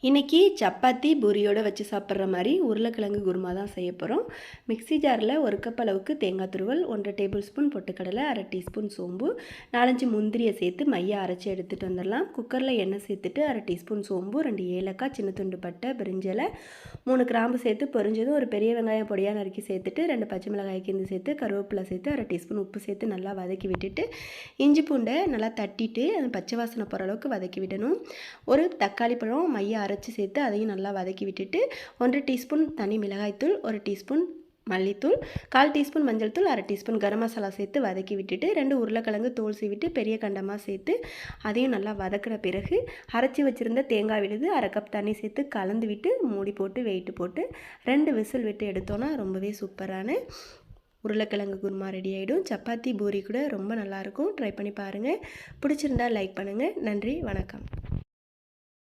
இன்றைக்கி சப்பாத்தி பூரியோடு வச்சு சாப்பிட்ற மாதிரி உருளைக்கிழங்கு குருமா தான் செய்ய போகிறோம். மிக்ஸி ஜாரில் 1 கப் அளவுக்கு தேங்காய் துருவல், 1 டேபிள் ஸ்பூன் பொட்டுக்கடலை, 1/2 டீஸ்பூன் சோம்பு, 4-5 முந்திரியை சேர்த்து மையாக அரைச்சி எடுத்துகிட்டு வந்துடலாம். குக்கரில் எண்ணெய் சேர்த்துட்டு 1/2 டீஸ்பூன் சோம்பு, 2 ஏலக்காய், சின்ன துண்டு பட்டை, பிரிஞ்சலை, 3 கிராம்பு சேர்த்து பொரிஞ்சதும் ஒரு பெரிய வெங்காயம் பொடியாக நறுக்கி சேர்த்துட்டு 2 பச்சை மிளகாய் கிந்து சேர்த்து கருவேப்பிலை சேர்த்து 1/2 டீஸ்பூன் உப்பு சேர்த்து நல்லா வதக்கி விட்டுட்டு இஞ்சி பூண்டை நல்லா தட்டிட்டு அது பச்சை வாசனை போகிற அளவுக்கு வதக்கி விடணும். ஒரு தக்காளி பழம் மையாக அரைச்சி சேர்த்து அதையும் நல்லா வதக்கி விட்டுட்டு 1 டீஸ்பூன் தனி மிளகாய்த்தூள், 1 டீஸ்பூன் மல்லித்தூள், 1/4 டீஸ்பூன் மஞ்சள் தூள், 1/2 டீஸ்பூன் கரம் மசாலா சேர்த்து வதக்கி விட்டுட்டு 2 உருளைக்கிழங்கு தோல் சீவிட்டு பெரிய கண்டமாக சேர்த்து அதையும் நல்லா வதக்கின பிறகு அரைச்சி வச்சுருந்த தேங்காய் விழுது 1/2 கப் தண்ணி சேர்த்து கலந்து விட்டு மூடி போட்டு வெயிட்டு போட்டு 2 விசில் விட்டு எடுத்தோன்னா ரொம்பவே சூப்பரான உருளைக்கிழங்கு குருமா ரெடி ஆகிடும். சப்பாத்தி பூரி கூட ரொம்ப நல்லாயிருக்கும். ட்ரை பண்ணி பாருங்கள். பிடிச்சிருந்தா லைக் பண்ணுங்கள். நன்றி, வணக்கம்.